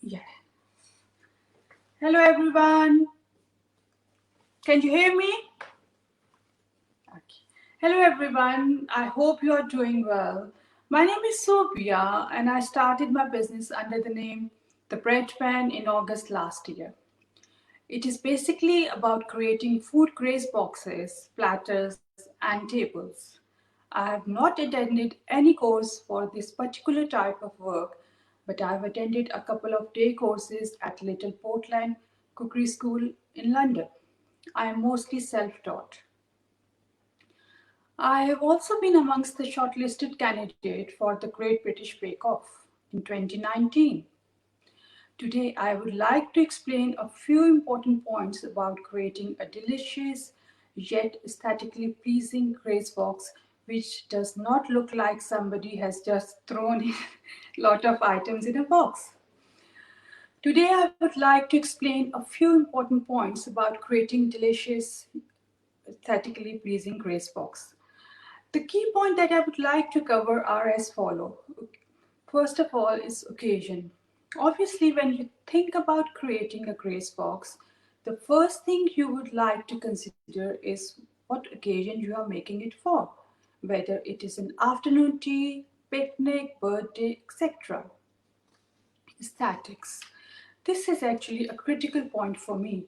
Yeah. Hello everyone. Can you hear me? Okay. Hello everyone. I hope you are doing well. My name is Sophia and I started my business under the name The Bread Pan in August last year. It is basically about creating food graze boxes, platters, and tables. I have not attended any course for this particular type of work, but I've attended a couple of day courses at Little Portland Cookery School in London. I am mostly self taught. I have also been amongst the shortlisted candidate for the Great British Bake Off in 2019. Today, I would like to explain a few important points about creating a delicious yet aesthetically pleasing graze box which does not look like somebody has just thrown a lot of items in a box. Today, I would like to explain a few important points about creating delicious, aesthetically pleasing graze box. The key point that I would like to cover are as follow. First of all is occasion. Obviously, when you think about creating a grace box, the first thing you would like to consider is what occasion you are making it for, whether it is an afternoon tea, picnic, birthday, etc. Aesthetics. This is actually a critical point for me.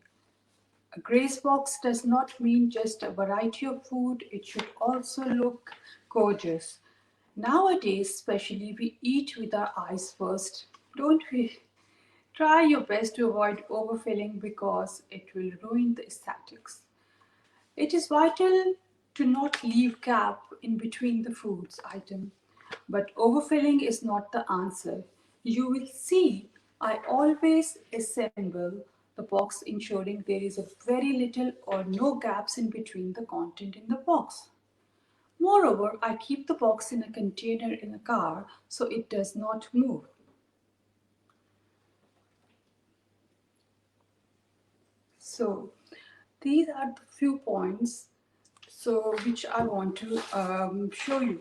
A grace box does not mean just a variety of food, it should also look gorgeous. Nowadays, especially, we eat with our eyes first, don't we? Try your best to avoid overfilling because it will ruin the aesthetics. It is vital to not leave gap in between the foods item, but overfilling is not the answer. You will see I always assemble the box ensuring there is a very little or no gaps in between the content in the box. Moreover, I keep the box in a container in a car so it does not move. So these are the few points which I want to show you.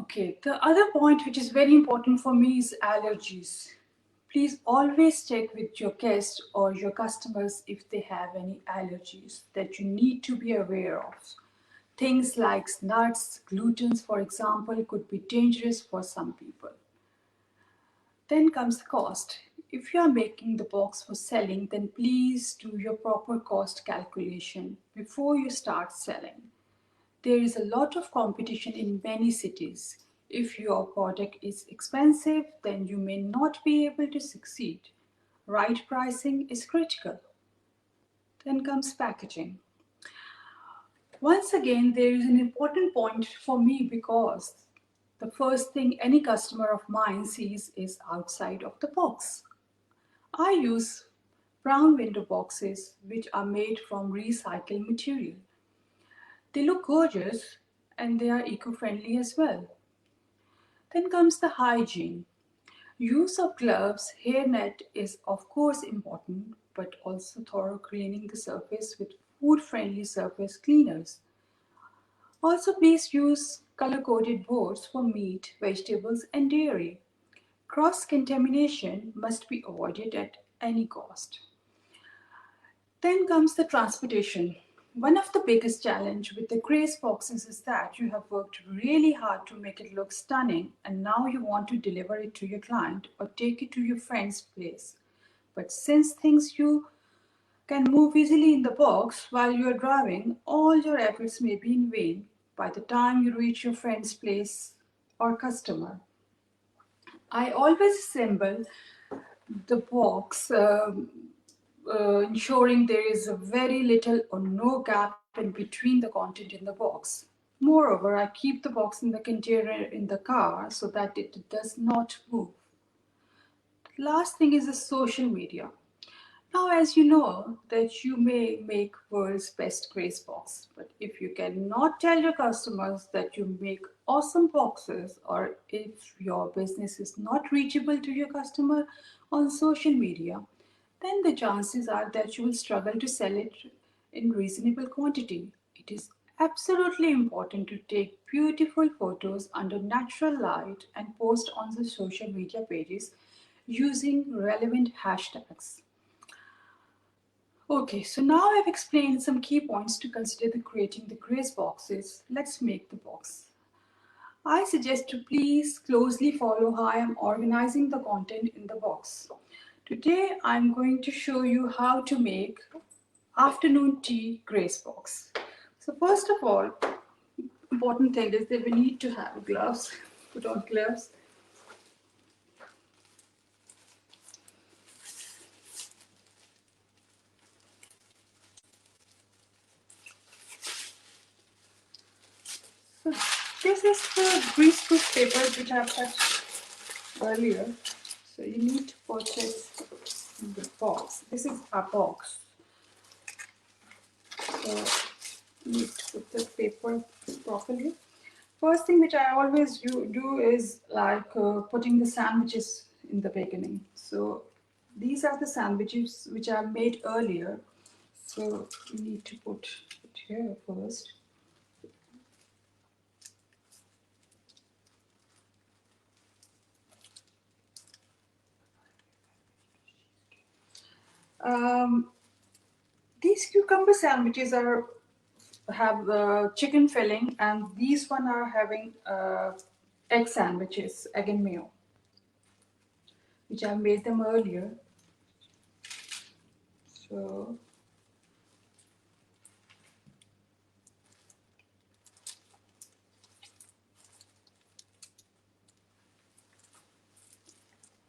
Okay, the other point which is very important for me is allergies. Please always check with your guests or your customers if they have any allergies that you need to be aware of. Things like nuts, glutens, for example, could be dangerous for some people. Then comes the cost. If you are making the box for selling, then please do your proper cost calculation before you start selling. There is a lot of competition in many cities. If your product is expensive, then you may not be able to succeed. Right pricing is critical. Then comes packaging. Once again, there is an important point for me because the first thing any customer of mine sees is outside of the box. I use brown window boxes which are made from recycled material. They look gorgeous and they are eco-friendly as well. Then comes the hygiene. Use of gloves, hairnet is of course important, but also thorough cleaning the surface with food-friendly surface cleaners. Also, please use color-coded boards for meat, vegetables, and dairy. Cross-contamination must be avoided at any cost. Then comes the transportation. One of the biggest challenge with the Grace boxes is that you have worked really hard to make it look stunning and now you want to deliver it to your client or take it to your friend's place. But since things you can move easily in the box while you are driving, all your efforts may be in vain by the time you reach your friend's place or customer. I always assemble the box, ensuring there is a very little or no gap in between the content in the box. Moreover, I keep the box in the container in the car so that it does not move. Last thing is the social media. Now, as you know, that you may make world's best grace box, but if you cannot tell your customers that you make awesome boxes, or if your business is not reachable to your customer on social media, then the chances are that you will struggle to sell it in reasonable quantity. It is Absolutely important to take beautiful photos under natural light and post on the social media pages using relevant hashtags. Okay, so now I've explained some key points to consider the creating the grace boxes. Let's make the box. I suggest to please closely follow how I am organizing the content in the box. Today I'm going to show you how to make afternoon tea grace box. So first of all, important thing is that we need to have gloves. Put on gloves. So this is the greaseproof paper which I have touched earlier. So you need to purchase the box. This is a box. So you need to put the paper properly. First thing which I always do is like putting the sandwiches in the beginning. So these are the sandwiches which I made earlier. So you need to put it here first. Um, these cucumber sandwiches have chicken filling, and these one are having egg sandwiches, egg and mayo, which I made them earlier. So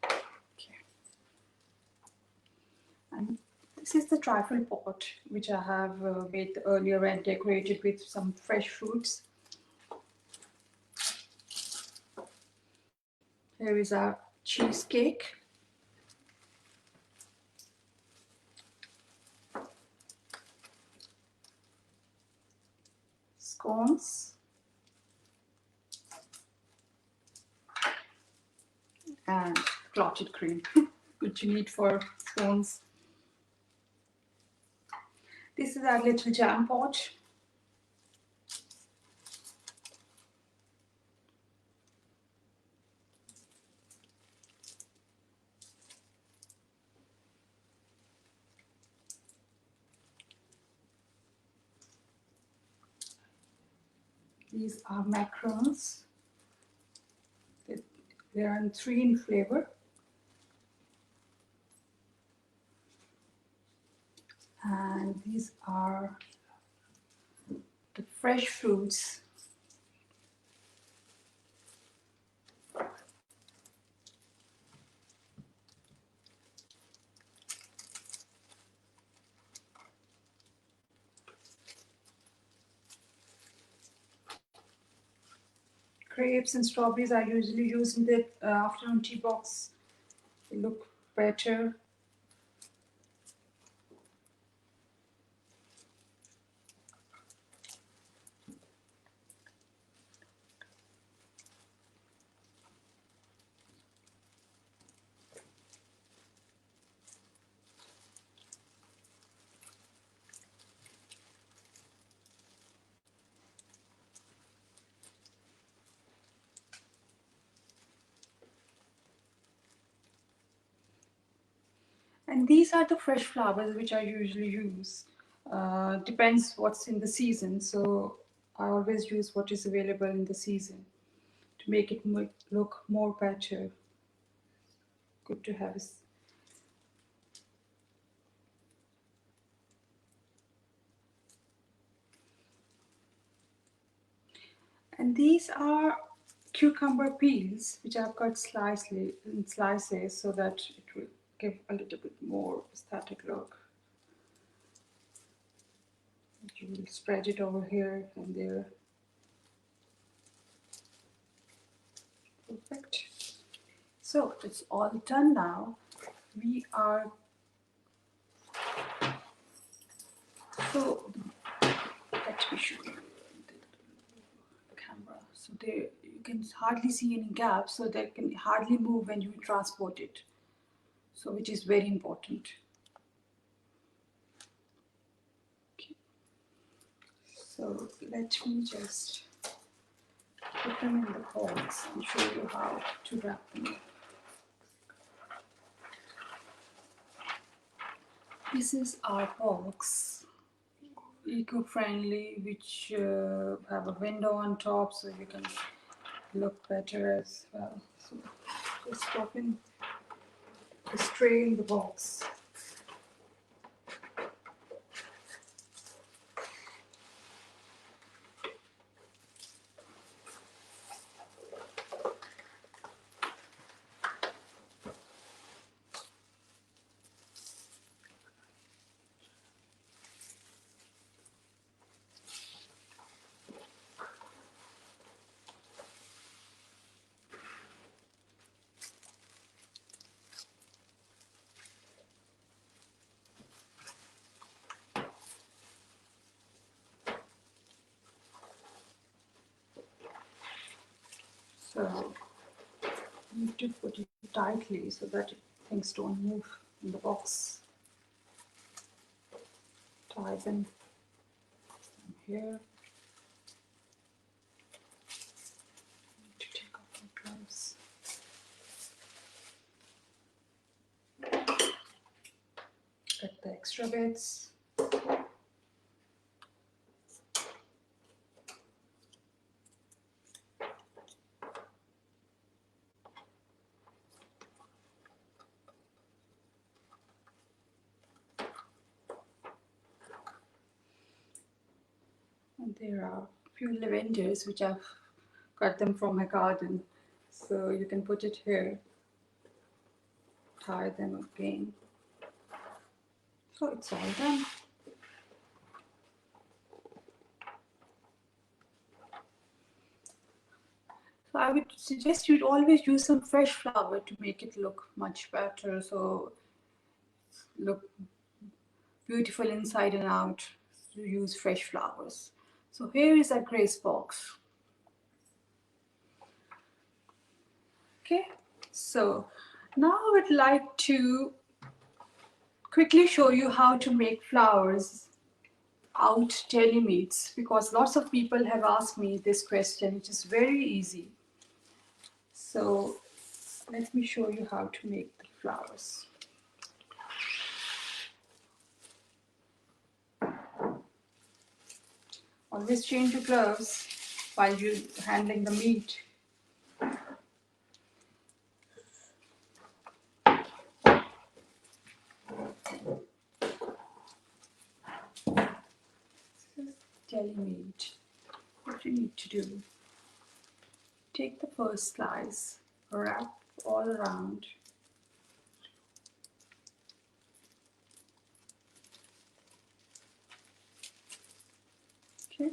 okay. And this is the trifle pot which I have made earlier and decorated with some fresh fruits. Here is our cheesecake. Scones. And clotted cream, which you need for scones. This is our little jam pot. These are macarons. They are three in flavor. And these are the fresh fruits. Grapes and strawberries are usually used in the afternoon tea box. They look better. And these are the fresh flowers which I usually use. Depends what's in the season. So I always use what is available in the season to make it look more better. Good to have. And these are cucumber peels, which I've cut in slices so that it will give a little bit more aesthetic look. You will spread it over here and there. Perfect. So it's all done now. We are so let me show you the camera. So there you can hardly see any gaps, so they can hardly move when you transport it. So which is very important. Okay. So let me just put them in the box and show you how to wrap them up. This is our box, eco-friendly, which have a window on top so you can look better as well. So just pop in the tray in the box. So you need to put it tightly so that things don't move in the box. Tie them from here. Need to take off my gloves. Cut the extra bits. And there are a few lavenders which I've cut them from my garden. So you can put it here, tie them again. So it's all done. So I would suggest you'd always use some fresh flower to make it look much better. So look beautiful inside and out. So use fresh flowers. So here is our Graze Box. Okay, so now I would like to quickly show you how to make flowers out deli meats, because lots of people have asked me this question, which is very easy. So let me show you how to make the flowers. Always change your gloves while you're handling the meat. This is deli meat. What you need to do, take the first slice, wrap all around. Okay.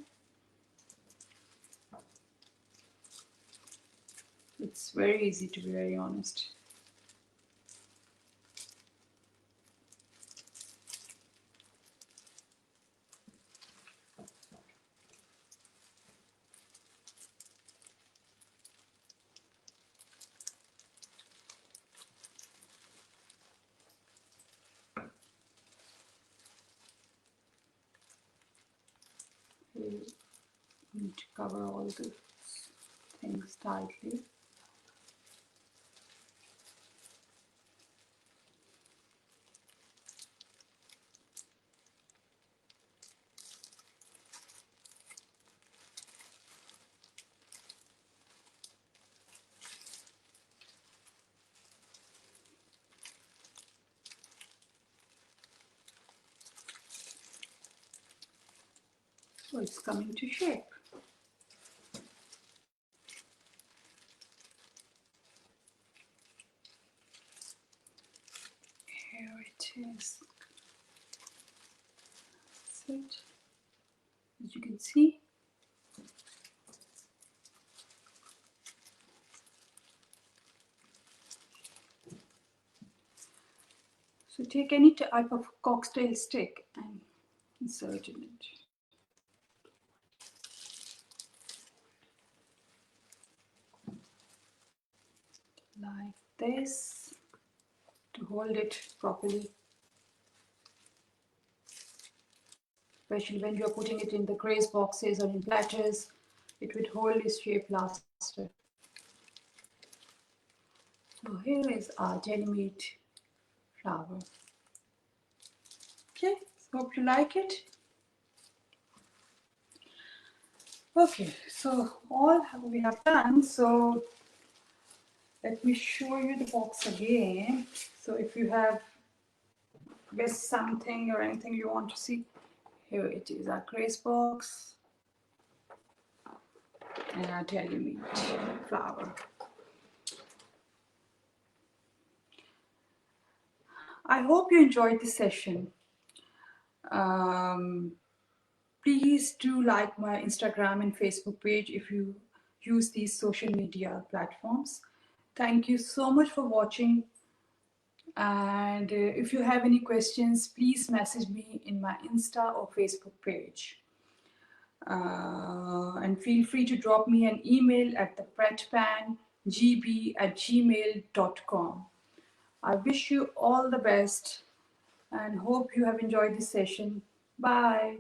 It's very easy, to be very honest. You need to cover all the things tightly. So it's coming to shape. Here it is. That's it. As you can see, so take any type of cocktail stick and insert in it. Like this, to hold it properly. especially when you're putting it in the graze boxes or in platters. It would hold its shape faster. So here is our deli meat flour. Okay, hope you like it. Okay, so all we have done. So let me show you the box again. So if you have missed something or anything you want to see, here it is, our graze box and our deli meat flour. I hope you enjoyed this session. Please do like my Instagram and Facebook page if you use these social media platforms. Thank you so much for watching. And if you have any questions, please message me in my Insta or Facebook page. And feel free to drop me an email at thepretpangb@gmail.com. I wish you all the best and hope you have enjoyed this session. Bye.